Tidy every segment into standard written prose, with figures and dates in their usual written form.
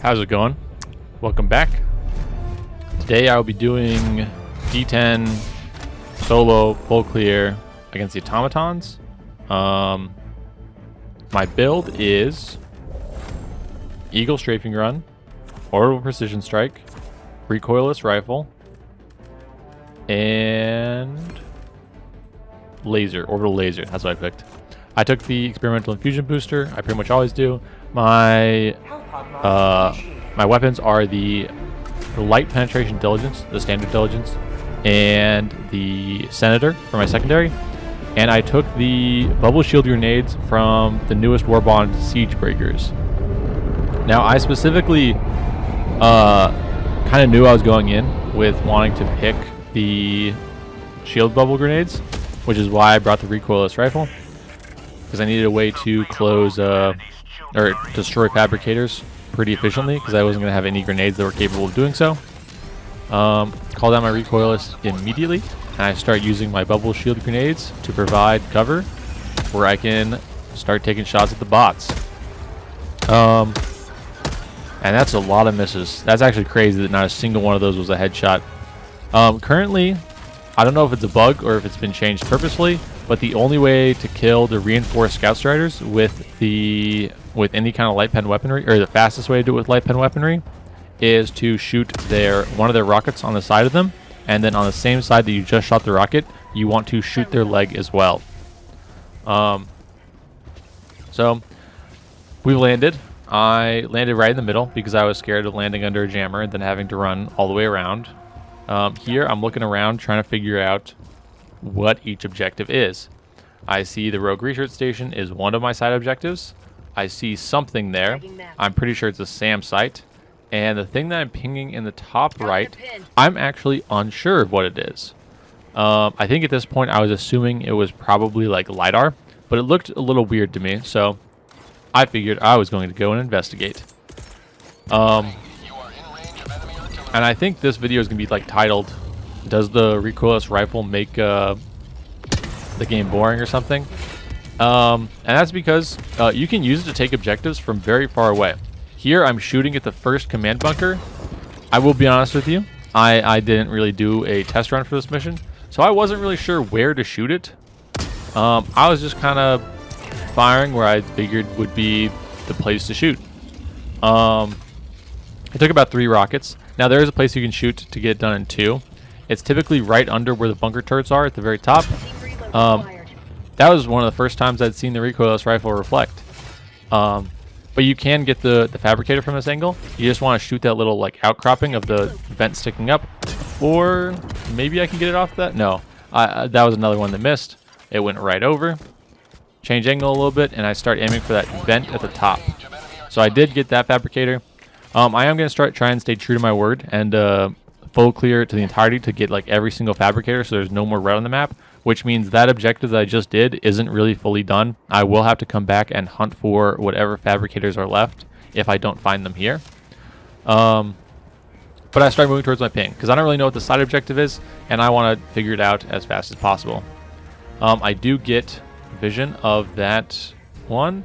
How's it going? Welcome back. Today I will be doing D10 Solo Full Clear against the automatons. My build is Eagle Strafing Run, Orbital Precision Strike, Recoilless Rifle, and Orbital Laser. That's what I picked. I took the Experimental Infusion booster. I pretty much always do. My weapons are the light penetration Diligence, the standard Diligence, and the Senator for my secondary. And I took the bubble shield grenades from the newest Warbond Siege Breakers. Now, I specifically kind of knew I was going in with wanting to pick the shield bubble grenades, which is why I brought the Recoilless Rifle, because I needed a way to close or destroy fabricators pretty efficiently, because I wasn't going to have any grenades that were capable of doing so. Called out my Recoilless immediately, and I start using my bubble shield grenades to provide cover where I can start taking shots at the bots. And that's a lot of misses. That's actually crazy that not a single one of those was a headshot. Currently, I don't know if it's a bug or if it's been changed purposefully, but the only way to kill the reinforced scout striders with any kind of light pen weaponry, or the fastest way to do it with light pen weaponry, is to shoot one of their rockets on the side of them, and then on the same side that you just shot the rocket, you want to shoot their leg as well. So we landed. I landed right in the middle because I was scared of landing under a jammer and then having to run all the way around. Here I'm looking around trying to figure out what each objective is. I see the Rogue Research Station is one of my side objectives. I see something there. I'm pretty sure it's a SAM site. And the thing that I'm pinging in the top right, I'm actually unsure of what it is. I think at this point I was assuming it was probably like LiDAR, but it looked a little weird to me, so I figured I was going to go and investigate. And I think this video is going to be like titled, "Does the Recoilless Rifle make the game boring?" or something. And that's because you can use it to take objectives from very far away. Here I'm shooting at the first command bunker. I will be honest with you, I didn't really do a test run for this mission, so I wasn't really sure where to shoot it. I was just kind of firing where I figured would be the place to shoot. I took about 3 rockets. Now there is a place you can shoot to get it done in 2. It's typically right under where the bunker turrets are at the very top. That was one of the first times I'd seen the Recoilless Rifle reflect. But you can get the fabricator from this angle. You just want to shoot that little like outcropping of the vent sticking up. Or maybe I can get it off that? No. That was another one that missed. It went right over. Change angle a little bit, and I start aiming for that vent at the top. So I did get that fabricator. I am going to try and stay true to my word and full clear to the entirety to get like every single fabricator so there's no more red on the map, which means that objective that I just did isn't really fully done. I will have to come back and hunt for whatever fabricators are left if I don't find them here. But I start moving towards my ping because I don't really know what the side objective is, and I want to figure it out as fast as possible. I do get vision of that one,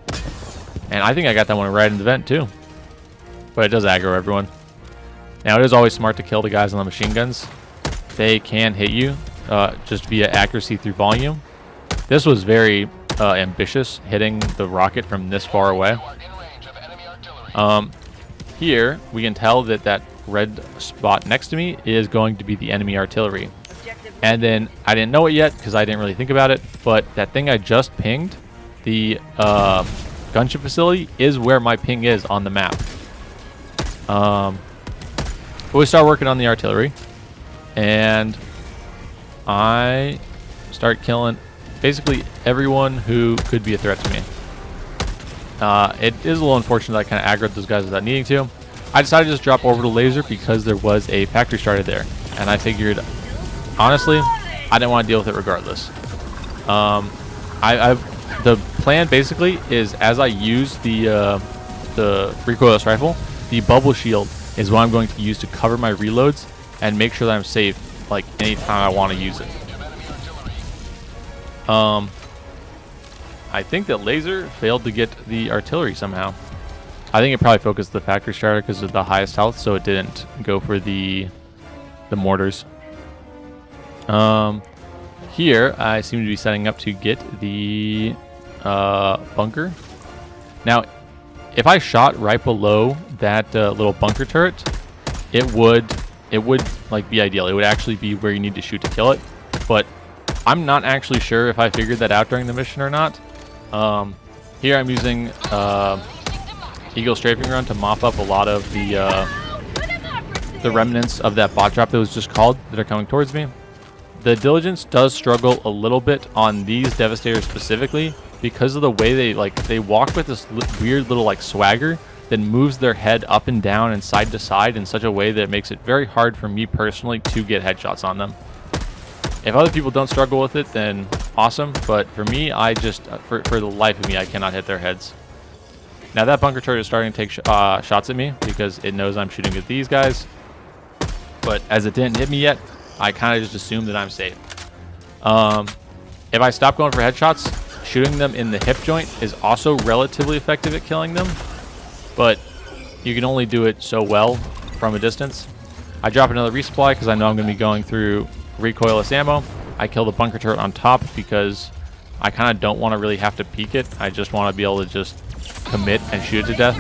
and I think I got that one right in the vent too. But it does aggro everyone. Now, it is always smart to kill the guys on the machine guns. They can hit you just via accuracy through volume. This was very ambitious, hitting the rocket from this far away. Here, we can tell that red spot next to me is going to be the enemy artillery. And then, I didn't know it yet because I didn't really think about it, but that thing I just pinged, the gunship facility, is where my ping is on the map. But we start working on the artillery, and I start killing basically everyone who could be a threat to me. It is a little unfortunate that I kind of aggroed those guys without needing to. I decided to just drop Orbital Laser because there was a factory started there, and I figured, honestly, I didn't want to deal with it regardless. The plan basically is as I use the Recoilless Rifle, the bubble shield is what I'm going to use to cover my reloads and make sure that I'm safe like anytime I want to use it. I think that Laser failed to get the artillery somehow. I think it probably focused the factory starter because of the highest health, so it didn't go for the mortars. Here, I seem to be setting up to get the bunker. Now, if I shot right below that little bunker turret, it would like be ideal. It would actually be where you need to shoot to kill it. But I'm not actually sure if I figured that out during the mission or not. Here I'm using Eagle Strafing Run to mop up a lot of the remnants of that bot drop that was just called that are coming towards me. The Diligence does struggle a little bit on these Devastators specifically because of the way they walk with this weird little like swagger that moves their head up and down and side to side in such a way that it makes it very hard for me personally to get headshots on them. If other people don't struggle with it, then awesome, but for me, I just, for the life of me, I cannot hit their heads. Now that bunker turret is starting to take shots at me because it knows I'm shooting at these guys, but as it didn't hit me yet, I kind of just assumed that I'm safe. If I stop going for headshots, shooting them in the hip joint is also relatively effective at killing them, but you can only do it so well from a distance. I drop another resupply because I know I'm going to be going through recoilless ammo. I kill the bunker turret on top because I kind of don't want to really have to peek it. I just want to be able to just commit and shoot it to death.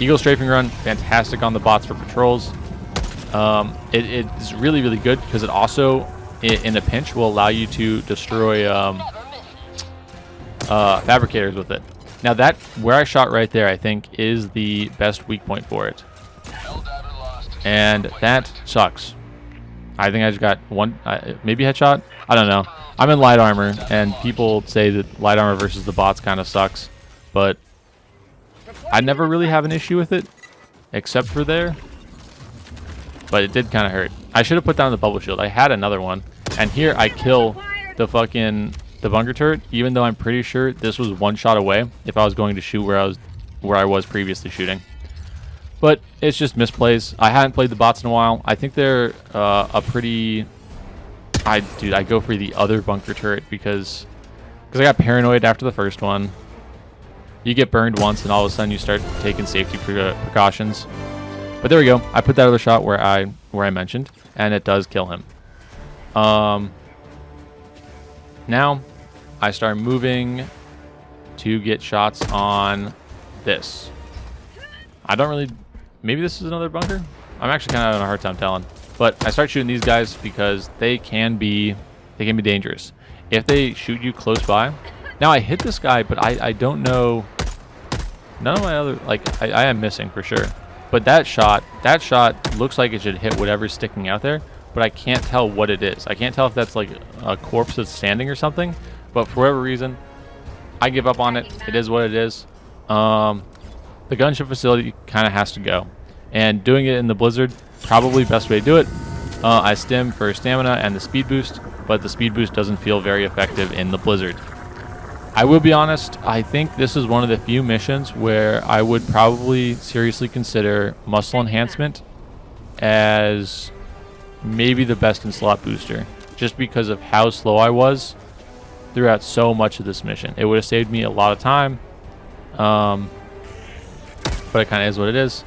Eagle Strafing Run, fantastic on the bots for patrols. It is really, really good because it also, in a pinch, will allow you to destroy fabricators with it. Now that, where I shot right there, I think is the best weak point for it. And that sucks. I think I just got one, maybe headshot? I don't know. I'm in light armor, and people say that light armor versus the bots kind of sucks. But I never really have an issue with it, except for there. But it did kind of hurt. I should have put down the bubble shield. I had another one. And here I kill the bunker turret, even though I'm pretty sure this was one shot away if I was going to shoot where I was previously shooting. But it's just misplays. I haven't played the bots in a while. I think they're a pretty... Dude, I go for the other bunker turret because I got paranoid after the first one. You get burned once and all of a sudden you start taking safety precautions. But there we go. I put that other shot where I mentioned, and it does kill him. Now I start moving to get shots on this. I don't really... Maybe this is another bunker? I'm actually kind of having a hard time telling. But I start shooting these guys because they can be dangerous. If they shoot you close by... Now I hit this guy, but I don't know... None of my other... Like, I am missing for sure. But that shot looks like it should hit whatever's sticking out there. But I can't tell what it is. I can't tell if that's like a corpse that's standing or something. But for whatever reason, I give up on it. It is what it is. The gunship facility kind of has to go. And doing it in the blizzard, probably best way to do it. I stim for stamina and the speed boost, but the speed boost doesn't feel very effective in the blizzard. I will be honest, I think this is one of the few missions where I would probably seriously consider muscle enhancement as maybe the best in slot booster, just because of how slow I was throughout so much of this mission. It would have saved me a lot of time, but it kind of is what it is.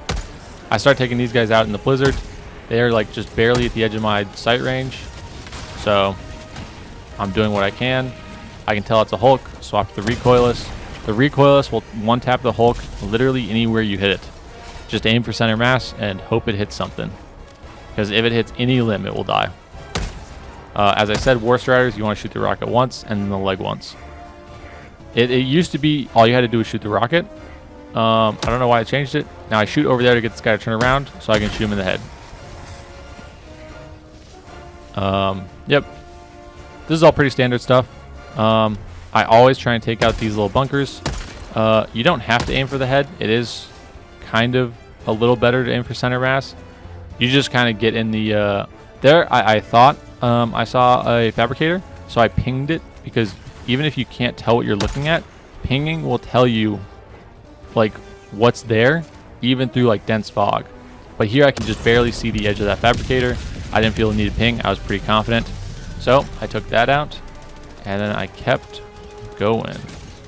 I start taking these guys out in the blizzard. They're like just barely at the edge of my sight range, so I'm doing what I can. I can tell it's a Hulk. Swap to the recoilless. The recoilless will one-tap the Hulk literally anywhere you hit it. Just aim for center mass and hope it hits something, because if it hits any limb, it will die. As I said, War Striders, you want to shoot the rocket once and then the leg once. It used to be all you had to do was shoot the rocket. I don't know why I changed it. Now I shoot over there to get this guy to turn around so I can shoot him in the head. Yep. This is all pretty standard stuff. I always try and take out these little bunkers. You don't have to aim for the head. It is kind of a little better to aim for center mass. You just kind of get in the... there, I thought I saw a fabricator, so I pinged it, because even if you can't tell what you're looking at, pinging will tell you like what's there, even through like dense fog. But here I can just barely see the edge of that fabricator. I didn't feel the need to ping. I was pretty confident. So I took that out, and then I kept going.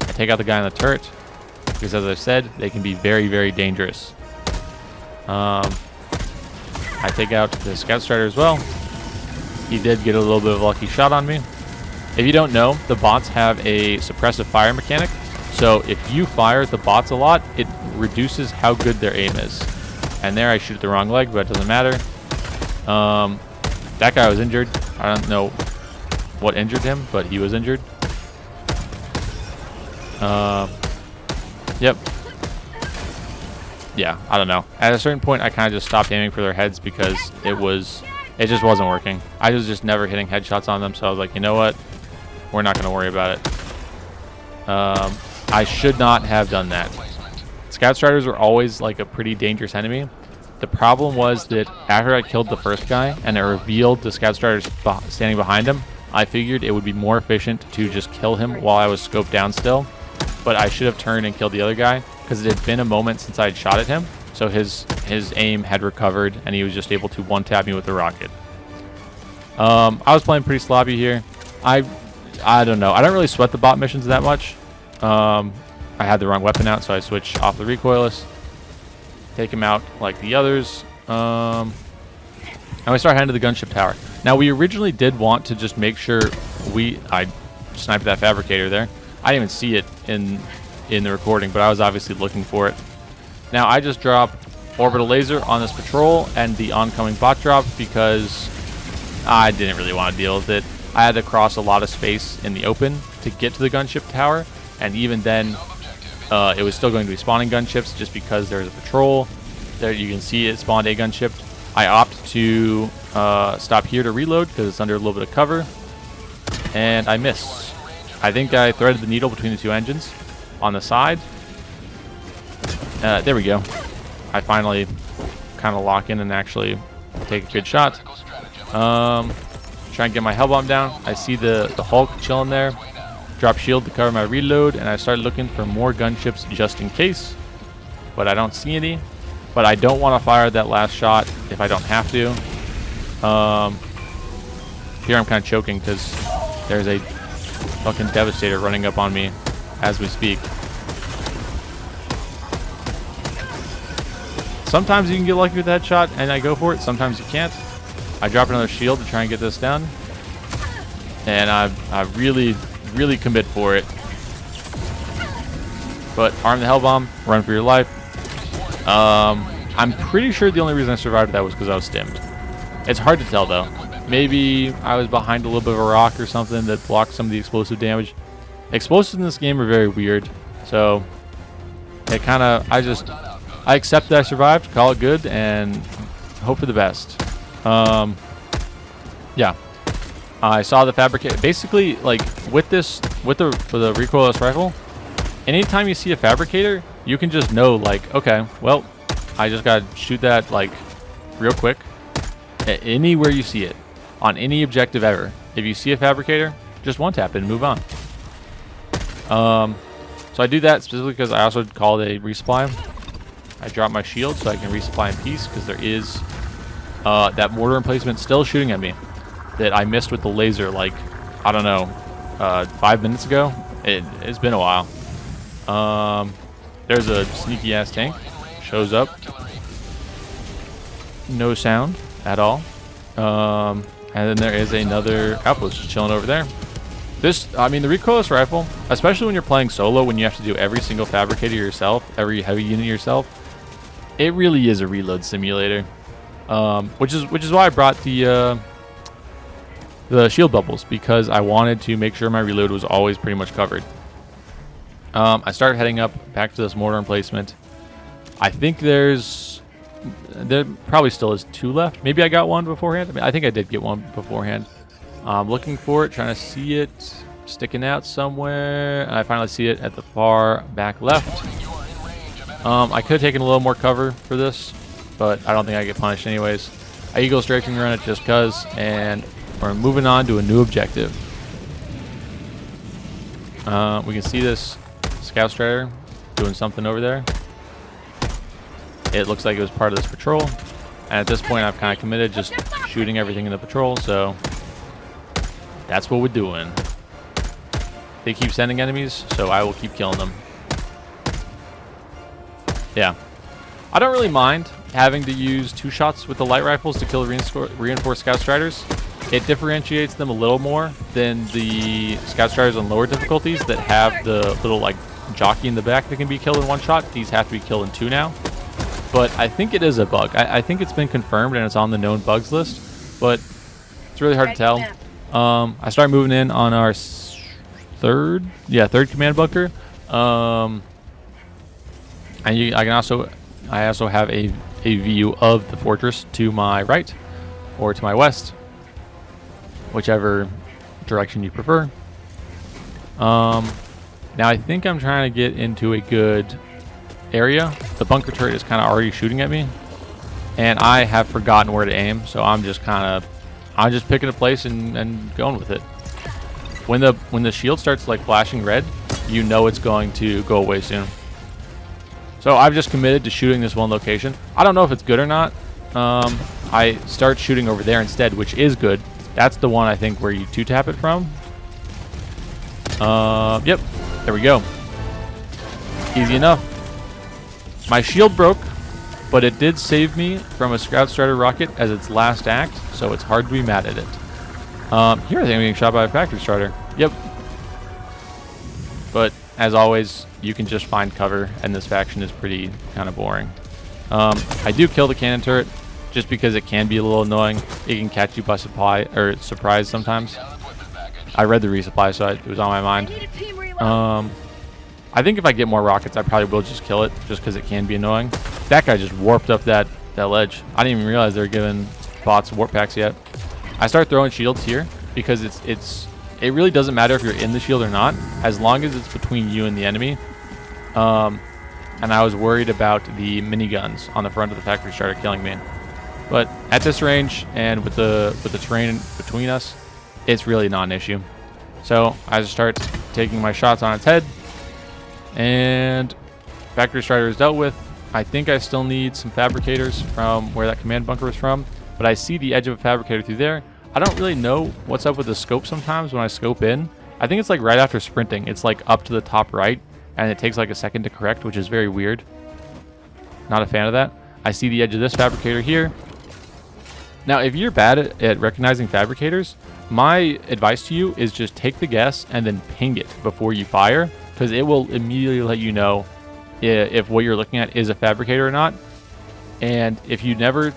I take out the guy on the turret. because, as I've said, they can be very, very dangerous. I take out the Scout Strider as well. He did get a little bit of a lucky shot on me. If you don't know, the bots have a suppressive fire mechanic. So if you fire at the bots a lot, it reduces how good their aim is. And there I shoot the wrong leg, but it doesn't matter. That guy was injured. I don't know what injured him, but he was injured. Yep. Yeah, I don't know. At a certain point, I kind of just stopped aiming for their heads because it just wasn't working. I was just never hitting headshots on them, so I was like, you know what? We're not going to worry about it. I should not have done that. Scout Striders were always like a pretty dangerous enemy. The problem was that after I killed the first guy and it revealed the Scout Striders standing behind him, I figured it would be more efficient to just kill him while I was scoped down still. But I should have turned and killed the other guy because it had been a moment since I had shot at him. So his aim had recovered and he was just able to one-tap me with the rocket. I was playing pretty sloppy here. I don't know. I don't really sweat the bot missions that much. I had the wrong weapon out, so I switched off the recoilless. Take him out like the others. And we start heading to the gunship tower. Now, we originally did want to just make sure I sniped that fabricator there. I didn't even see it in the recording, but I was obviously looking for it. Now, I just dropped Orbital Laser on this patrol and the oncoming bot drop because I didn't really want to deal with it. I had to cross a lot of space in the open to get to the gunship tower, and even then, it was still going to be spawning gunships just because there's a patrol. There you can see it spawned a gunship. I opt to stop here to reload because it's under a little bit of cover, and I miss. I think I threaded the needle between the two engines on the side. There we go. I finally kind of lock in and actually take a good shot. Try and get my hell bomb down. I see the Hulk chilling there. Drop shield to cover my reload, and I start looking for more gunships just in case. But I don't see any. But I don't want to fire that last shot if I don't have to. Here I'm kind of choking because there's a fucking Devastator running up on me as we speak. Sometimes you can get lucky with that shot and I go for it. Sometimes you can't. I drop another shield to try and get this done. And I really, really commit for it. But arm the hell bomb, run for your life. I'm pretty sure the only reason I survived that was because I was stimmed. It's hard to tell though. Maybe I was behind a little bit of a rock or something that blocked some of the explosive damage. Explosives in this game are very weird. So it kind of, I accept that I survived, call it good, and hope for the best. Yeah. I saw the fabricator. Basically, like with the recoilless rifle, anytime you see a fabricator, you can just know, like, okay, well, I just gotta shoot that like real quick. Anywhere you see it, on any objective ever, if you see a fabricator, just one tap it and move on. So I do that specifically because I also called a resupply. I drop my shield so I can resupply in peace because there is that mortar emplacement still shooting at me that I missed with the laser, like, I don't know, 5 minutes ago. It's been a while. There's a sneaky ass tank. Shows up. No sound at all. And then there is another outpost just chilling over there. I mean, the recoilless rifle, especially when you're playing solo, when you have to do every single fabricator yourself, every heavy unit yourself, it really is a reload simulator. Which is why I brought the shield bubbles, because I wanted to make sure my reload was always pretty much covered. I started heading up back to this mortar emplacement. I think there probably still is 2 left. Maybe I got one beforehand. I mean, I think I did get one beforehand. I'm looking for it, trying to see it sticking out somewhere. And I finally see it at the far back left. I could have taken a little more cover for this, but I don't think I get punished anyways. I Eagle Strafing Run it just cuz, and we're moving on to a new objective. We can see this Scout Strider doing something over there. It looks like it was part of this patrol. And at this point, I've kind of committed just shooting everything in the patrol, so that's what we're doing. They keep sending enemies, so I will keep killing them. Yeah. I don't really mind having to use 2 shots with the light rifles to kill reinforced Scout Striders. It differentiates them a little more than the Scout Striders on lower difficulties that have the little like jockey in the back that can be killed in 1 shot. These have to be killed in 2 now. But I think it is a bug. I think it's been confirmed and it's on the known bugs list, but it's really hard to tell. I start moving in on our third command bunker. And I also have a view of the fortress to my right or to my west, whichever direction you prefer. Now I think I'm trying to get into a good area. The bunker turret is kind of already shooting at me, and I have forgotten where to aim, so I'm just picking a place and going with it. When the shield starts like flashing red, you know it's going to go away soon. So I've just committed to shooting this one location. I don't know if it's good or not. I start shooting over there instead, which is good. That's the one I think where you 2-tap it from. Yep, there we go. Easy enough. My shield broke, but it did save me from a Scout Strider rocket as its last act, so it's hard to be mad at it. Here I think I'm getting shot by a Factory Strider. Yep. But as always, you can just find cover, and this faction is pretty kind of boring. I do kill the cannon turret just because it can be a little annoying. It can catch you by surprise sometimes. I read the resupply, so it was on my mind. I think if I get more rockets, I probably will just kill it, just because it can be annoying. That guy just warped up that ledge. I didn't even realize they were giving bots warp packs yet. I start throwing shields here because it really doesn't matter if you're in the shield or not, as long as it's between you and the enemy. And I was worried about the miniguns on the front of the Factory Strider killing me. But at this range and with the terrain between us, it's really not an issue. So I just start taking my shots on its head, and Factory Strider is dealt with. I think I still need some fabricators from where that command bunker was from, but I see the edge of a fabricator through there. I don't really know what's up with the scope sometimes when I scope in. I think it's like right after sprinting. It's like up to the top right, and it takes like a second to correct, which is very weird. Not a fan of that. I see the edge of this fabricator here. Now, if you're bad at recognizing fabricators, my advice to you is just take the guess and then ping it before you fire, because it will immediately let you know if what you're looking at is a fabricator or not. And if you never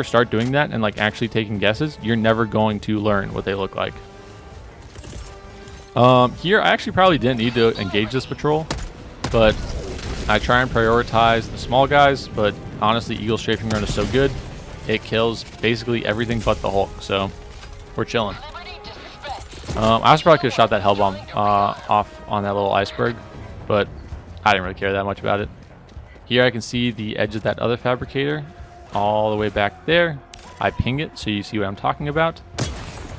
start doing that and like actually taking guesses, you're never going to learn what they look like. Here, I actually probably didn't need to engage this patrol, but I try and prioritize the small guys. But honestly, Eagle Strafing Run is so good, it kills basically everything but the Hulk, so we're chilling. I also probably could have shot that hell bomb off on that little iceberg, but I didn't really care that much about it. Here I can see the edge of that other fabricator all the way back there. I ping it so you see what I'm talking about.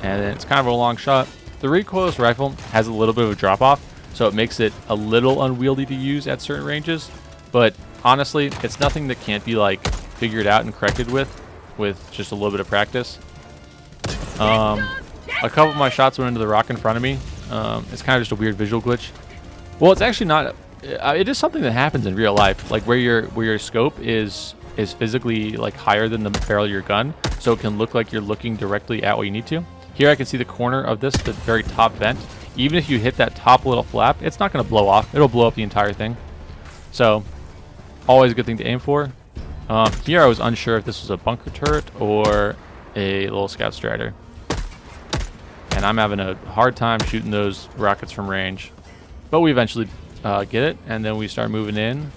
And then it's kind of a long shot. The recoilless rifle has a little bit of a drop off, so it makes it a little unwieldy to use at certain ranges. But honestly, it's nothing that can't be like figured out and corrected with just a little bit of practice. A couple of my shots went into the rock in front of me. It's kind of just a weird visual glitch. Well, it's actually not. It is something that happens in real life, like where your scope is physically like higher than the barrel of your gun, so it can look like you're looking directly at what you need to. Here I can see the corner of this, the very top vent. Even if you hit that top little flap, it's not going to blow off. It'll blow up the entire thing. So, always a good thing to aim for. Here I was unsure if this was a bunker turret or a little Scout Strider. And I'm having a hard time shooting those rockets from range. But we eventually get it, and then we start moving in.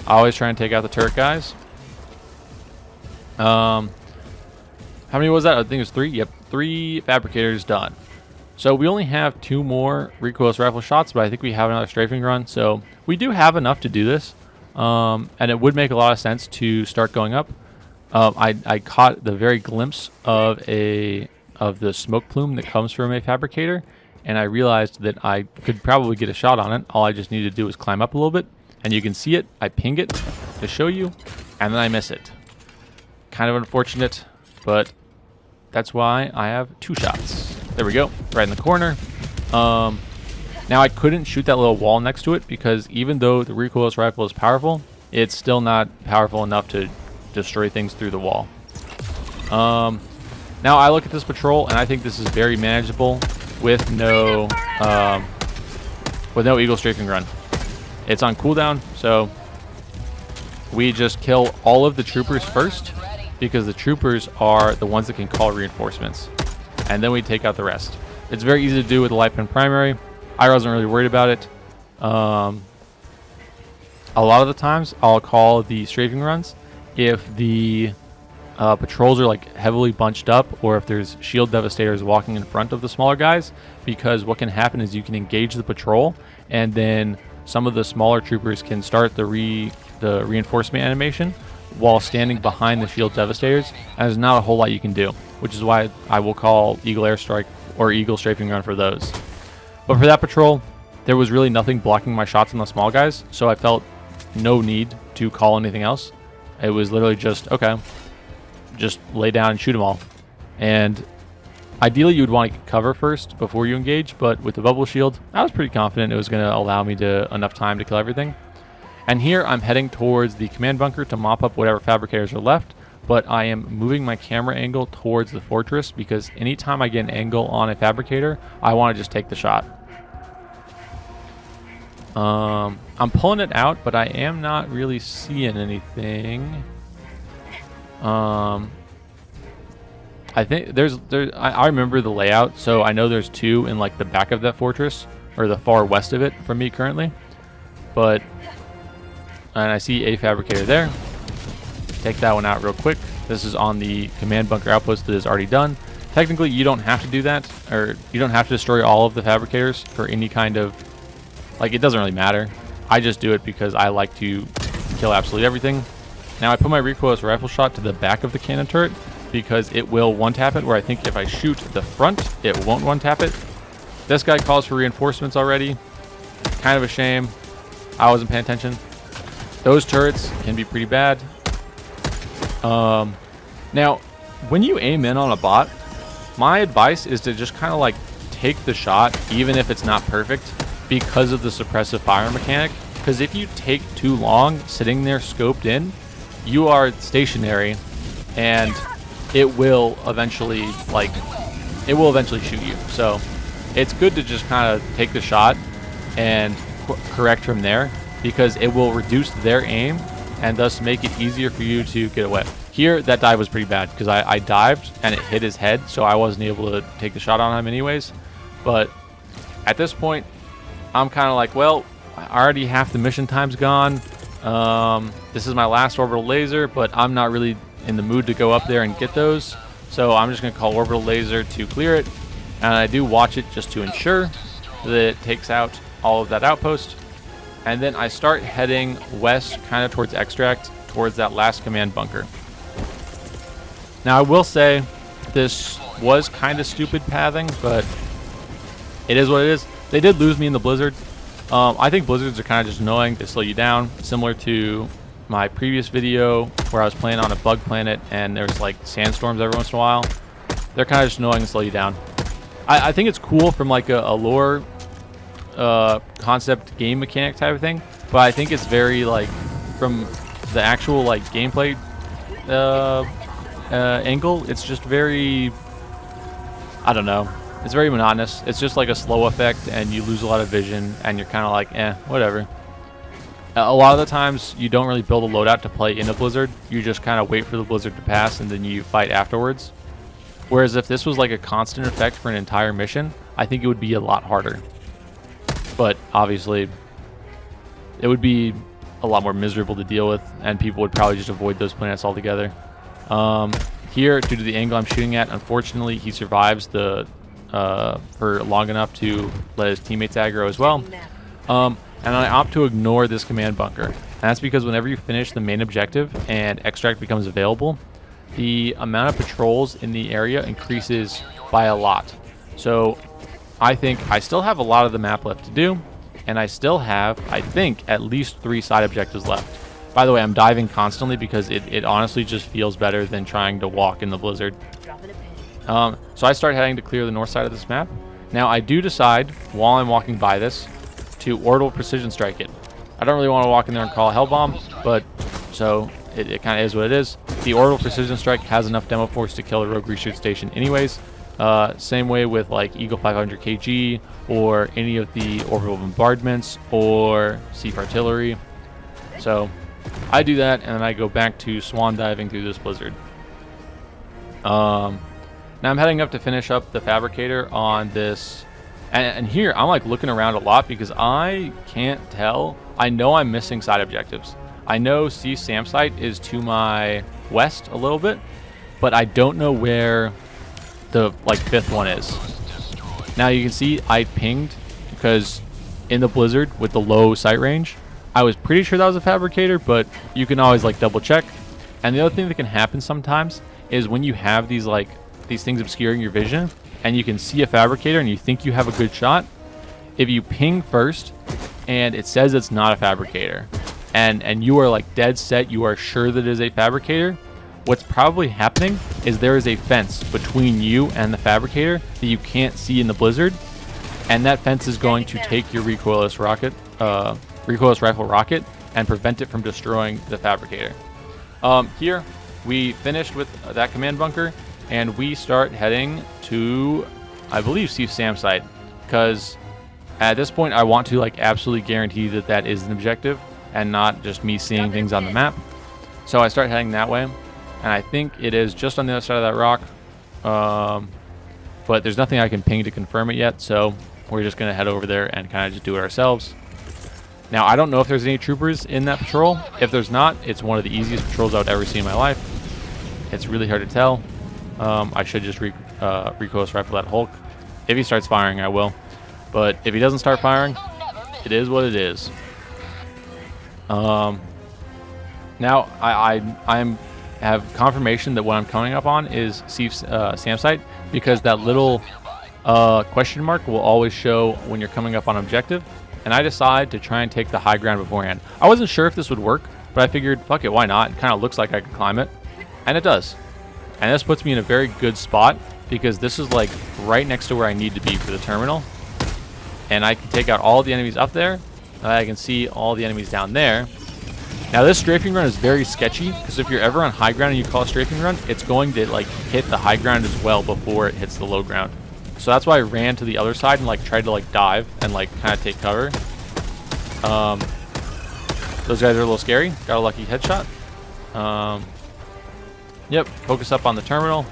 I always try and take out the turret guys. How many was that? I think it was 3. Yep, 3 fabricators done. So we only have 2 more recoilless rifle shots, but I think we have another strafing run. So we do have enough to do this, and it would make a lot of sense to start going up. I caught the very glimpse of the smoke plume that comes from a fabricator, and I realized that I could probably get a shot on it. All I just need to do is climb up a little bit, and you can see it. I ping it to show you, and then I miss it. Kind of unfortunate, but that's why I have 2 shots. There we go, right in the corner. Now I couldn't shoot that little wall next to it because even though the recoilless rifle is powerful, it's still not powerful enough to destroy things through the wall. Now I look at this patrol and I think this is very manageable with no Eagle Strafing Run. It's on cooldown, so we just kill all of the troopers first, because the troopers are the ones that can call reinforcements, and then we take out the rest. It's very easy to do with the light pen primary. I wasn't really worried about it. A lot of the times I'll call the strafing runs if the patrols are like heavily bunched up, or if there's shield devastators walking in front of the smaller guys, because what can happen is you can engage the patrol and then some of the smaller troopers can start the reinforcement animation while standing behind the shield devastators, and there's not a whole lot you can do, which is why I will call Eagle Airstrike or Eagle Strafing Run for those. But for that patrol, there was really nothing blocking my shots on the small guys, so I felt no need to call anything else. It was literally just, okay, just lay down and shoot them all. And ideally you would want to get cover first before you engage, but with the bubble shield, I was pretty confident it was going to allow me enough time to kill everything. And here I'm heading towards the command bunker to mop up whatever fabricators are left, but I am moving my camera angle towards the fortress, because anytime I get an angle on a fabricator, I want to just take the shot. I'm pulling it out, but I am not really seeing anything. I think I remember the layout, so I know there's two in like the back of that fortress, or the far west of it from me currently. And I see a fabricator there. Take that one out real quick. This is on the command bunker outpost that is already done. Technically, you don't have to do that, or you don't have to destroy all of the fabricators for any kind of, like, it doesn't really matter. I just do it because I like to kill absolutely everything. Now I put my recoilless rifle shot to the back of the cannon turret because it will one-tap it, where I think if I shoot the front, it won't one-tap it. This guy calls for reinforcements already. Kind of a shame. I wasn't paying attention. Those turrets can be pretty bad. Now, when you aim in on a bot, my advice is to just kind of like take the shot, even if it's not perfect, because of the suppressive fire mechanic. Because if you take too long sitting there scoped in, you are stationary, and it will eventually shoot you. So it's good to just kind of take the shot and correct from there, because it will reduce their aim and thus make it easier for you to get away. Here, that dive was pretty bad because I dived and it hit his head, so I wasn't able to take the shot on him anyways. But at this point, I'm kind of like, well, already half the mission time's gone. This is my last Orbital Laser, but I'm not really in the mood to go up there and get those. So I'm just going to call Orbital Laser to clear it. And I do watch it just to ensure that it takes out all of that outpost. And then I start heading west, kind of towards Extract, towards that last command bunker. Now I will say this was kind of stupid pathing, but it is what it is. They did lose me in the blizzard. I think blizzards are kind of just annoying. They slow you down, similar to my previous video where I was playing on a bug planet and there's like sandstorms every once in a while. They're kind of just annoying and slow you down. I think it's cool from like a lore concept game mechanic type of thing, but I think it's very like from the actual like gameplay angle, it's just very, I don't know, it's very monotonous. It's just like a slow effect and you lose a lot of vision and you're kind of like, whatever. A lot of the times you don't really build a loadout to play in a blizzard. You just kind of wait for the blizzard to pass and then you fight afterwards. Whereas if this was like a constant effect for an entire mission, I think it would be a lot harder. But obviously it would be a lot more miserable to deal with and people would probably just avoid those planets altogether. Here, due to the angle I'm shooting at, unfortunately he survives for long enough to let his teammates aggro as well. And I opt to ignore this command bunker. And that's because whenever you finish the main objective and Extract becomes available, the amount of patrols in the area increases by a lot. So I think I still have a lot of the map left to do, and I still have, I think, at least 3 side objectives left. By the way, I'm diving constantly because it honestly just feels better than trying to walk in the blizzard. So I start heading to clear the north side of this map. Now I do decide, while I'm walking by this, to Orbital Precision Strike it. I don't really want to walk in there and call a hell bomb, but so it kind of is what it is. The Orbital Precision Strike has enough demo force to kill a rogue reshoot station anyways. Same way with like Eagle 500 kg or any of the orbital bombardments or Seaf artillery. So I do that, and then I go back to swan diving through this blizzard. Now I'm heading up to finish up the fabricator on this, and here I'm like looking around a lot because I can't tell. I know I'm missing side objectives. I know Seaf SAM site is to my west a little bit, but I don't know where the like 5th one is. Now you can see I pinged because in the blizzard with the low sight range, I was pretty sure that was a fabricator, but you can always like double check. And the other thing that can happen sometimes is when you have these like these things obscuring your vision and you can see a fabricator and you think you have a good shot, if you ping first and it says it's not a fabricator and you are like dead set, you are sure that it is a fabricator, what's probably happening is there is a fence between you and the fabricator that you can't see in the blizzard, and that fence is going to take your recoilless rifle rocket and prevent it from destroying the fabricator. Here we finished with that command bunker, and we start heading to, I believe, Seaf SAM site, because at this point I want to like absolutely guarantee that that is an objective and not just me seeing things on the map. So I start heading that way, and I think it is just on the other side of that rock, but there's nothing I can ping to confirm it yet, so we're just going to head over there and kind of just do it ourselves. Now, I don't know if there's any troopers in that patrol. If there's not, it's one of the easiest patrols I would ever see in my life. It's really hard to tell. I should just recoilless rifle that Hulk. If he starts firing, I will. But if he doesn't start firing, it is what it is. Now, I have confirmation that what I'm coming up on is Seaf's SAM site, because that little question mark will always show when you're coming up on objective. And I decide to try and take the high ground beforehand. I wasn't sure if this would work, but I figured, fuck it, why not? It kind of looks like I could climb it. And it does. And this puts me in a very good spot, because this is like right next to where I need to be for the terminal. And I can take out all the enemies up there, and I can see all the enemies down there. Now this strafing run is very sketchy, because if you're ever on high ground and you call a strafing run, it's going to like hit the high ground as well before it hits the low ground. So that's why I ran to the other side and like tried to like dive and like kind of take cover. Those guys are a little scary. Got a lucky headshot. Yep, focus up on the terminal.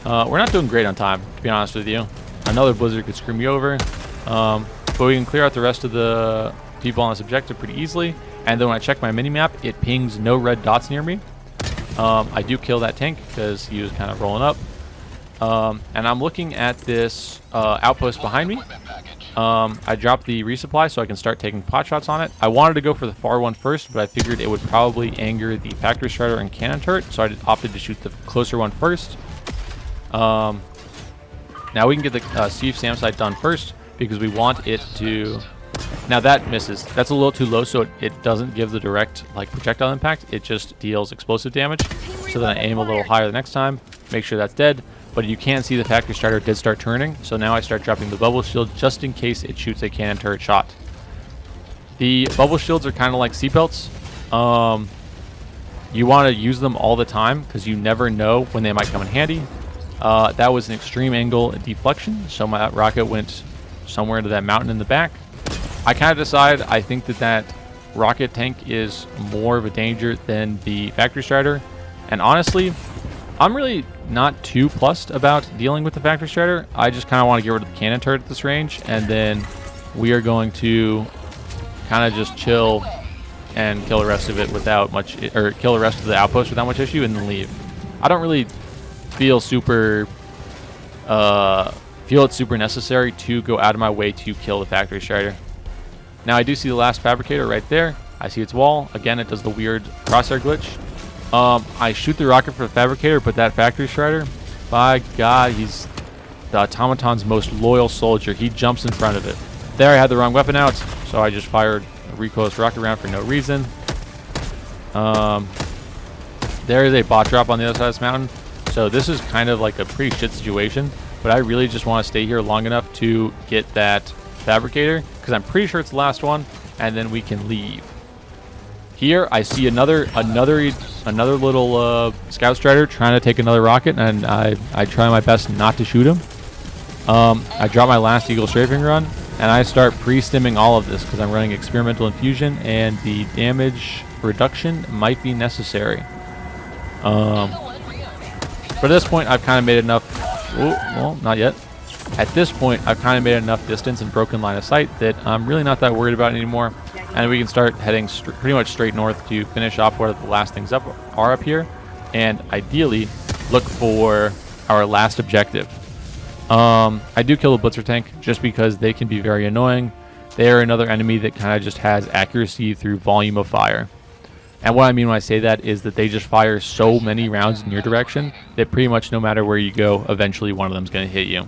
We're not doing great on time, to be honest with you. Another blizzard could screw me over. But we can clear out the rest of the people on this objective pretty easily. And then when I check my mini-map, it pings no red dots near me. I do kill that tank because he was kind of rolling up. And I'm looking at this outpost behind me. I dropped the resupply so I can start taking pot shots on it. I wanted to go for the far one first, but I figured it would probably anger the factory strider and cannon turret, so I opted to shoot the closer one first. Now we can get the Seaf SAM site done first, because we want it to... Now that misses. That's a little too low, so it doesn't give the direct like projectile impact. It just deals explosive damage. So then I aim a little higher the next time, make sure that's dead. But you can see the factory strider did start turning, so now I start dropping the bubble shield just in case it shoots a cannon turret shot. The bubble shields are kind of like seatbelts. You want to use them all the time because you never know when they might come in handy. That was an extreme angle deflection, so my rocket went somewhere into that mountain in the back. I kind of decide I think that rocket tank is more of a danger than the factory strider, and honestly, I'm really not too plussed about dealing with the factory strider. I just kind of want to get rid of the cannon turret at this range, and then we are going to kind of just chill and kill the rest of it without much, or kill the rest of the outpost without much issue, and then leave. I don't really feel super, it's super necessary to go out of my way to kill the factory strider. Now I do see the last fabricator right there. I see its wall. Again, it does the weird crosshair glitch. I shoot the rocket for the fabricator, but that factory strider, by God, he's the automaton's most loyal soldier. He jumps in front of it. There, I had the wrong weapon out, so I just fired a recoilless rocket round for no reason. There is a bot drop on the other side of this mountain, so this is kind of like a pretty shit situation, but I really just want to stay here long enough to get that fabricator, because I'm pretty sure it's the last one, and then we can leave. Here I see another little scout strider trying to take another rocket, and I try my best not to shoot him. I drop my last Eagle Strafing Run, and I start pre-stimming all of this because I'm running Experimental Infusion, and the damage reduction might be necessary. But at this point, I've kind of made enough. Oh, well, not yet. At this point, I've kind of made enough distance and broken line of sight that I'm really not that worried about it anymore. And we can start heading pretty much straight north to finish off where the last things are up here, and ideally look for our last objective. I do kill the Blitzer tank just because they can be very annoying. They are another enemy that kind of just has accuracy through volume of fire. And what I mean when I say that is that they just fire so many rounds in your direction that pretty much no matter where you go, eventually one of them is going to hit you.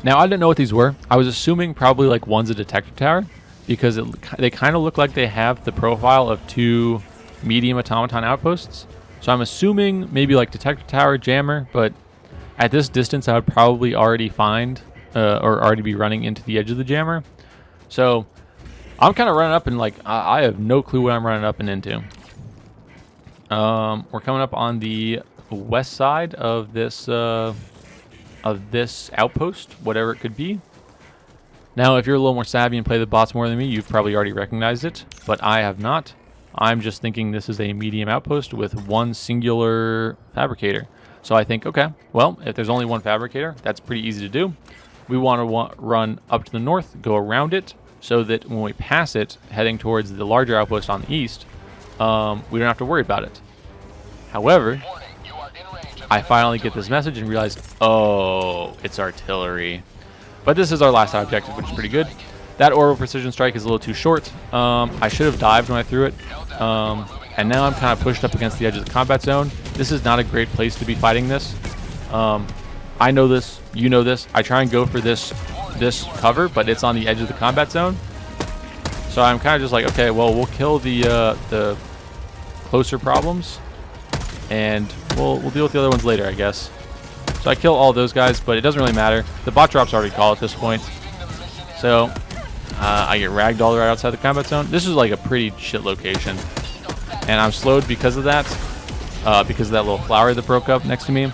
Now, I didn't know what these were. I was assuming probably like one's a detector tower, because they kind of look like they have the profile of two medium automaton outposts. So I'm assuming maybe like detector tower, jammer, but at this distance I would probably already find or already be running into the edge of the jammer. So I'm kind of running up and like I have no clue what I'm running up and into. We're coming up on the west side of this outpost, whatever it could be. Now, if you're a little more savvy and play the bots more than me, you've probably already recognized it, but I have not. I'm just thinking this is a medium outpost with one singular fabricator. So I think, okay, well, if there's only one fabricator, that's pretty easy to do. We want to run up to the north, go around it, so that when we pass it, heading towards the larger outpost on the east, we don't have to worry about it. However, I finally get this message and realize, oh, it's artillery. But this is our last objective, which is pretty good. That Orbital Precision Strike is a little too short. I should have dived when I threw it. And now I'm kind of pushed up against the edge of the combat zone. This is not a great place to be fighting this. I know this. You know this. I try and go for this cover, but it's on the edge of the combat zone. So I'm kind of just like, okay, well, we'll kill the closer problems, and we'll deal with the other ones later, I guess. So I kill all those guys, but it doesn't really matter. The bot drop's already called at this point. So I get ragdolled right outside the combat zone. This is like a pretty shit location. And I'm slowed because of that. Because of that little flower that broke up next to me.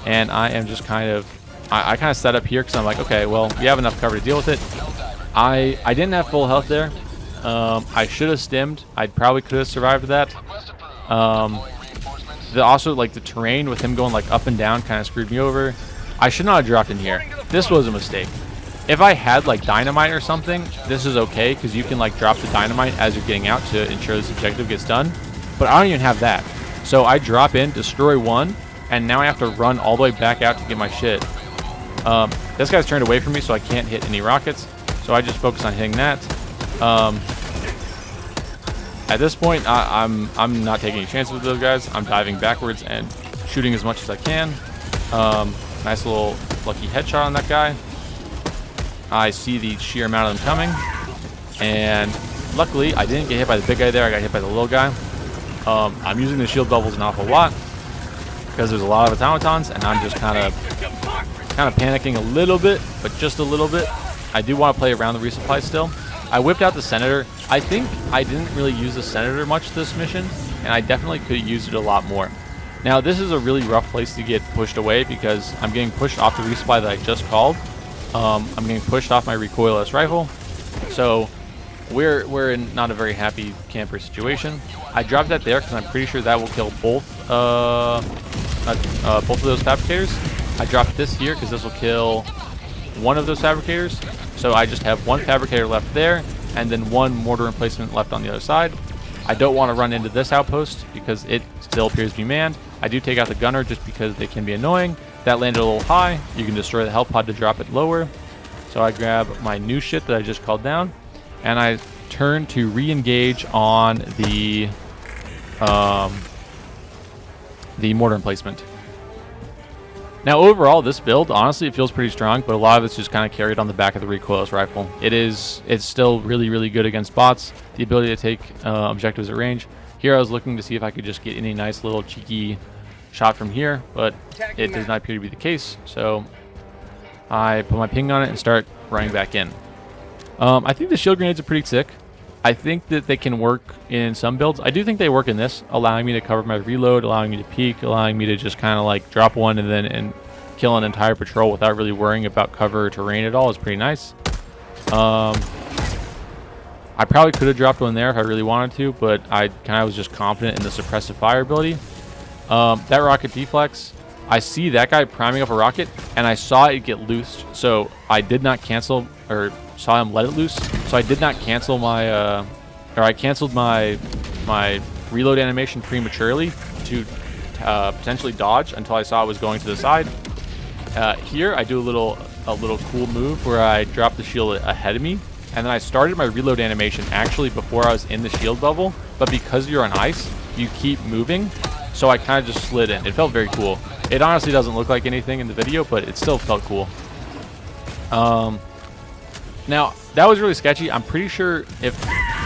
And I am just kind of... I kind of set up here because I'm like, okay, well, we have enough cover to deal with it. I didn't have full health there. I should have stimmed. I probably could have survived that. Also, like, the terrain with him going like up and down kind of screwed me over. I should not have dropped in here. This was a mistake. If I had like dynamite or something, this is okay because you can like drop the dynamite as you're getting out to ensure this objective gets done. But I don't even have that. So I drop in, destroy one, and now I have to run all the way back out to get my shit. This guy's turned away from me, so I can't hit any rockets. So I just focus on hitting that. At this point, I'm not taking any chances with those guys. I'm diving backwards and shooting as much as I can. Nice little lucky headshot on that guy. I see the sheer amount of them coming. And luckily, I didn't get hit by the big guy there. I got hit by the little guy. I'm using the shield bubbles an awful lot because there's a lot of automatons, and I'm just kind of panicking a little bit, but just a little bit. I do want to play around the resupply still. I whipped out the Senator. I think I didn't really use the Senator much this mission, and I definitely could have used it a lot more. Now, this is a really rough place to get pushed away because I'm getting pushed off the resupply that I just called. I'm getting pushed off my Recoilless Rifle. So we're in not a very happy camper situation. I dropped that there because I'm pretty sure that will kill both of those fabricators. I dropped this here because this will kill one of those fabricators. So I just have one fabricator left there and then one mortar emplacement left on the other side. I don't want to run into this outpost because it still appears to be manned. I do take out the gunner just because they can be annoying. That landed a little high. You can destroy the health pod to drop it lower. So I grab my new shit that I just called down, and I turn to re-engage on the mortar emplacement. Now overall, this build, honestly, it feels pretty strong, but a lot of it's just kind of carried on the back of the Recoilless Rifle. It's still really, really good against bots. The ability to take objectives at range. Here I was looking to see if I could just get any nice little cheeky shot from here, but it does not appear to be the case. So I put my ping on it and start running back in. I think the shield grenades are pretty sick. I think that they can work in some builds. I do think they work in this, allowing me to cover my reload, allowing me to peek, allowing me to just kind of like drop one and kill an entire patrol without really worrying about cover or terrain at all is pretty nice. I probably could have dropped one there if I really wanted to, but I kind of was just confident in the suppressive fire ability. That rocket deflex, I see that guy priming up a rocket, and I saw it get loosed, so I did not cancel, or saw him let it loose, so I did not cancel my, or I canceled my reload animation prematurely to potentially dodge until I saw it was going to the side. Here, I do a little cool move where I drop the shield ahead of me, and then I started my reload animation actually before I was in the shield bubble, but because you're on ice, you keep moving, so I kind of just slid in. It felt very cool. It honestly doesn't look like anything in the video, but it still felt cool. Now, that was really sketchy. I'm pretty sure if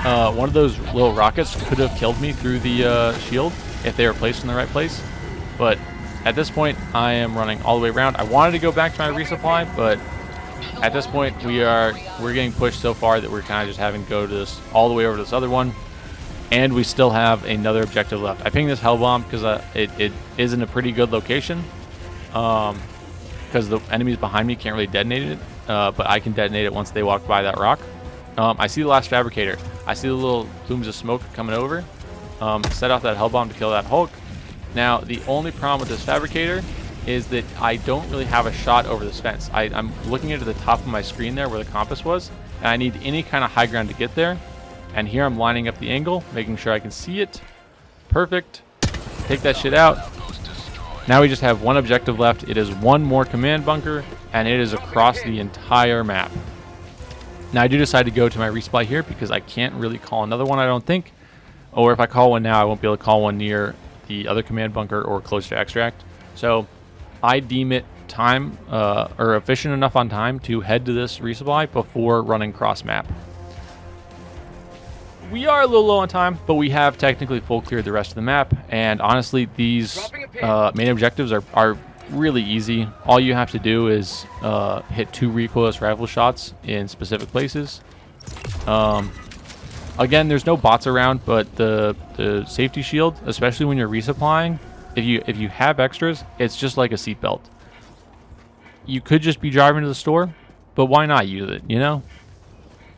one of those little rockets could have killed me through the shield if they were placed in the right place, but at this point, I am running all the way around. I wanted to go back to my resupply, but at this point, we're getting pushed so far that we're kind of just having to go to this all the way over to this other one, and we still have another objective left. I pinged this hell bomb because it is in a pretty good location, because the enemies behind me can't really detonate it, but I can detonate it once they walk by that rock. I see the last fabricator. I see the little plumes of smoke coming over. Set off that hell bomb to kill that Hulk. Now, the only problem with this fabricator is that I don't really have a shot over this fence. I'm looking into the top of my screen there where the compass was, and I need any kind of high ground to get there. And here I'm lining up the angle, making sure I can see it. Perfect. Take that shit out. Now we just have one objective left. It is one more command bunker, and it is across the entire map. Now, I do decide to go to my resupply here because I can't really call another one, I don't think. Or if I call one now, I won't be able to call one near the other command bunker or close to extract. So I deem it time or efficient enough on time to head to this resupply before running cross map. We are a little low on time, but we have technically full cleared the rest of the map, and honestly these main objectives are really easy. All you have to do is hit 2 recoilless rifle shots in specific places. Again, there's no bots around, but the safety shield, especially when you're resupplying, if you have extras, it's just like a seatbelt. You could just be driving to the store, but why not use it, you know?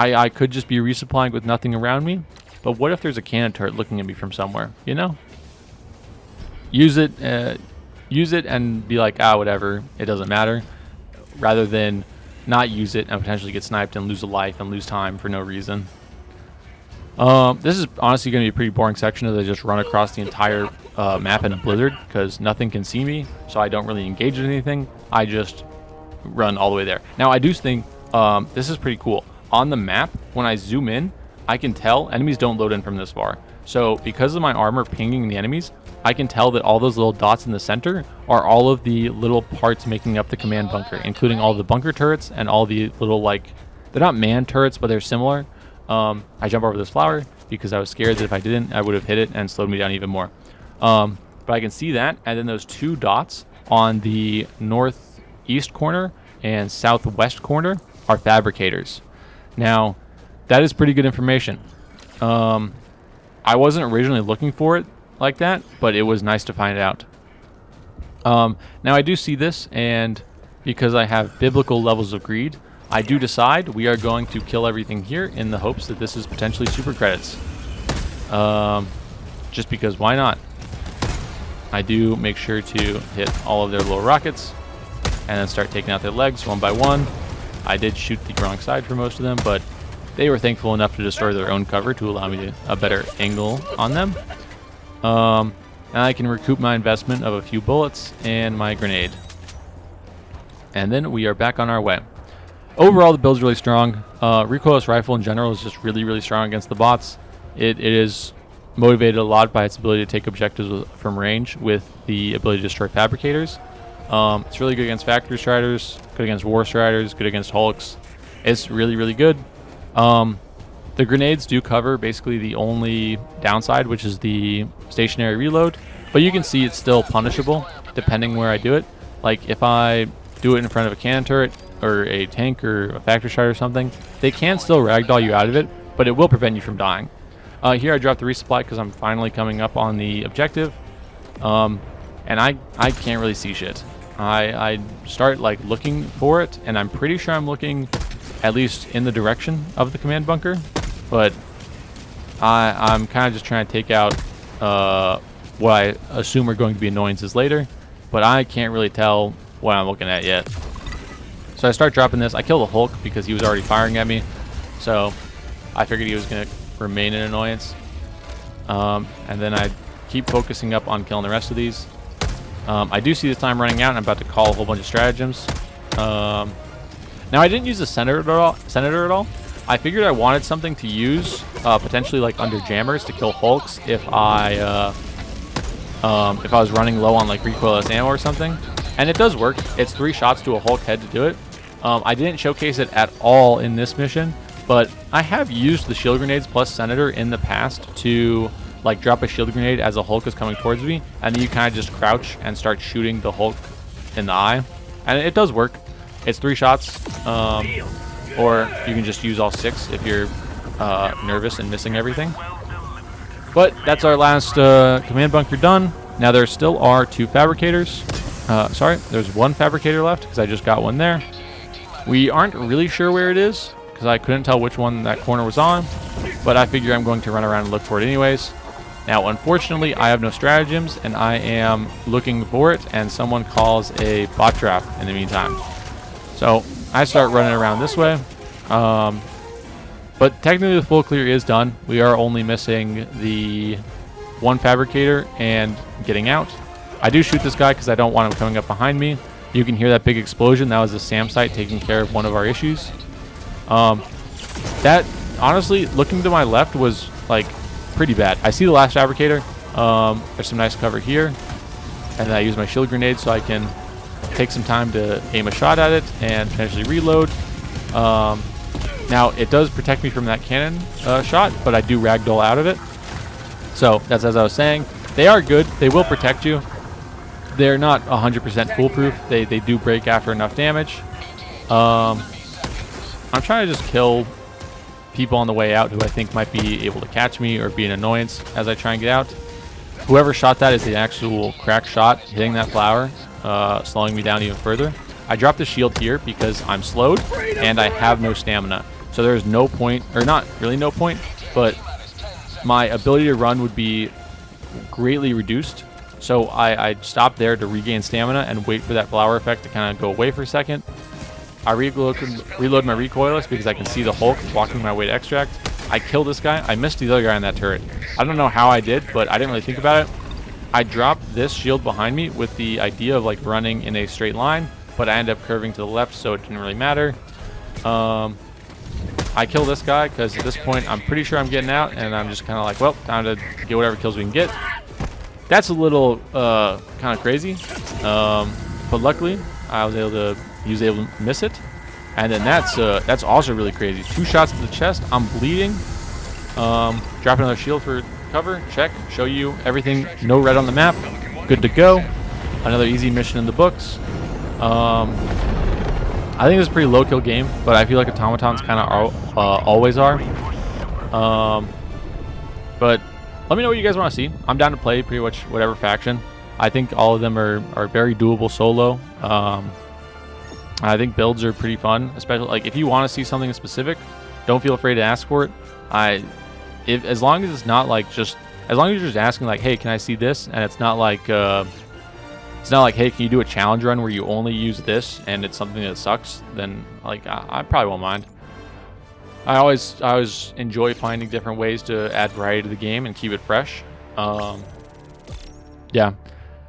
I could just be resupplying with nothing around me, but what if there's a cannon turret looking at me from somewhere, you know? Use it and be like, whatever, it doesn't matter, rather than not use it and potentially get sniped and lose a life and lose time for no reason. This is honestly going to be a pretty boring section as I just run across the entire map in a blizzard because nothing can see me, so I don't really engage in anything. I just run all the way there. Now, I do think this is pretty cool. On the map, when I zoom in, I can tell enemies don't load in from this far. So because of my armor pinging the enemies, I can tell that all those little dots in the center are all of the little parts making up the command bunker, including all the bunker turrets and all the little, like, they're not man turrets, but they're similar. I jump over this flower because I was scared that if I didn't, I would have hit it and slowed me down even more. But I can see that, and then those 2 dots on the northeast corner and southwest corner are fabricators. Now, that is pretty good information. I wasn't originally looking for it like that, but it was nice to find out. Now, I do see this, and because I have biblical levels of greed, I do decide we are going to kill everything here in the hopes that this is potentially super credits. Just because, why not? I do make sure to hit all of their little rockets and then start taking out their legs one by one. I did shoot the wrong side for most of them, but they were thankful enough to destroy their own cover to allow me a better angle on them. And I can recoup my investment of a few bullets and my grenade. And then we are back on our way. Overall, the build's really strong. Recoilless Rifle in general is just really, really strong against the bots. It is motivated a lot by its ability to take objectives from range with the ability to destroy fabricators. It's really good against Factory Striders, good against War Striders, good against Hulks. It's really, really good. The grenades do cover basically the only downside, which is the stationary reload, but you can see it's still punishable depending where I do it. Like if I do it in front of a cannon turret, or a tank or a factory shot or something, they can still ragdoll you out of it, but it will prevent you from dying. Here I dropped the resupply because I'm finally coming up on the objective, and I can't really see shit. I start like looking for it, and I'm pretty sure I'm looking at least in the direction of the command bunker, but I'm kind of just trying to take out what I assume are going to be annoyances later, but I can't really tell what I'm looking at yet. So I start dropping this. I kill the Hulk because he was already firing at me, so I figured he was going to remain an annoyance. And then I keep focusing up on killing the rest of these. I do see the time running out, and I'm about to call a whole bunch of stratagems. Now I didn't use the senator at all. I figured I wanted something to use, potentially like under jammers to kill Hulks if I was running low on like recoilless ammo or something. And it does work. It's 3 shots to a Hulk head to do it. I didn't showcase it at all in this mission, but I have used the shield grenades plus Senator in the past to like drop a shield grenade as a Hulk is coming towards me, and then you kind of just crouch and start shooting the Hulk in the eye. And it does work. It's 3 shots, or you can just use all 6 if you're nervous and missing everything. But that's our last command bunker done. Now there still are 2 fabricators. Sorry, there's 1 fabricator left because I just got one there. We aren't really sure where it is because I couldn't tell which one that corner was on, but I figure I'm going to run around and look for it anyways. Now, unfortunately, I have no stratagems, and I am looking for it, and someone calls a bot trap in the meantime. So I start running around this way. But technically the full clear is done. We are only missing the 1 fabricator and getting out. I do shoot this guy because I don't want him coming up behind me. You can hear that big explosion. That was the SAM site taking care of one of our issues. That, honestly, looking to my left was, like, pretty bad. I see the last fabricator. There's some nice cover here. And then I use my shield grenade so I can take some time to aim a shot at it and potentially reload. Now, it does protect me from that cannon shot, but I do ragdoll out of it. So, that's as I was saying. They are good. They will protect you. They're not 100% foolproof. They do break after enough damage. I'm trying to just kill people on the way out who I think might be able to catch me or be an annoyance as I try and get out. Whoever shot that is the actual crack shot hitting that flower, slowing me down even further. I dropped the shield here because I'm slowed and I have no stamina. So there's no point, or not really no point, but my ability to run would be greatly reduced. So I stopped there to regain stamina and wait for that flower effect to kind of go away for a second. I reload my recoilless because I can see the Hulk walking my way to extract. I kill this guy. I missed the other guy in that turret. I don't know how I did, but I didn't really think about it. I dropped this shield behind me with the idea of like running in a straight line, but I ended up curving to the left, so it didn't really matter. I kill this guy because at this point I'm pretty sure I'm getting out, and I'm just kind of like, well, time to get whatever kills we can get. That's a little kind of crazy, but luckily I was able to miss it. And then that's also really crazy. 2 shots to the chest. I'm bleeding. Drop another shield for cover. Check. Show you everything. No red on the map. Good to go. Another easy mission in the books. I think it's a pretty low kill game, but I feel like automatons kind of always are. But let me know what you guys want to see. I'm down to play pretty much whatever faction. I think all of them are very doable solo. I think builds are pretty fun, especially like if you want to see something specific, don't feel afraid to ask for it. As long as it's not like as long as you're just asking like, hey, can I see this? And it's not like hey, can you do a challenge run where you only use this and it's something that sucks? Then like I probably won't mind. I always enjoy finding different ways to add variety to the game and keep it fresh. Yeah,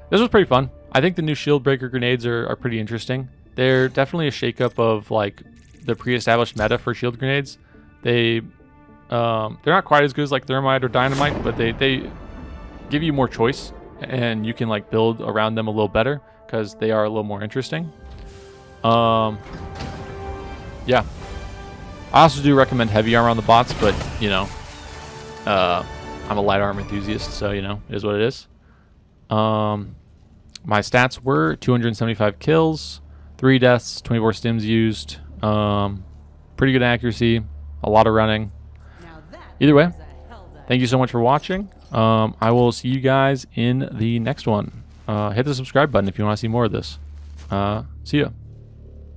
this was pretty fun. I think the new shield breaker grenades are pretty interesting. They're definitely a shakeup of like the pre-established meta for shield grenades. They're not quite as good as like thermite or dynamite, but they give you more choice and you can like build around them a little better because they are a little more interesting. Yeah. I also do recommend heavy armor on the bots, but, you know, I'm a light armor enthusiast, so, you know, it is what it is. My stats were 275 kills, 3 deaths, 24 stims used. Pretty good accuracy, a lot of running. Either way, thank you so much for watching. I will see you guys in the next one. Hit the subscribe button if you want to see more of this. See ya.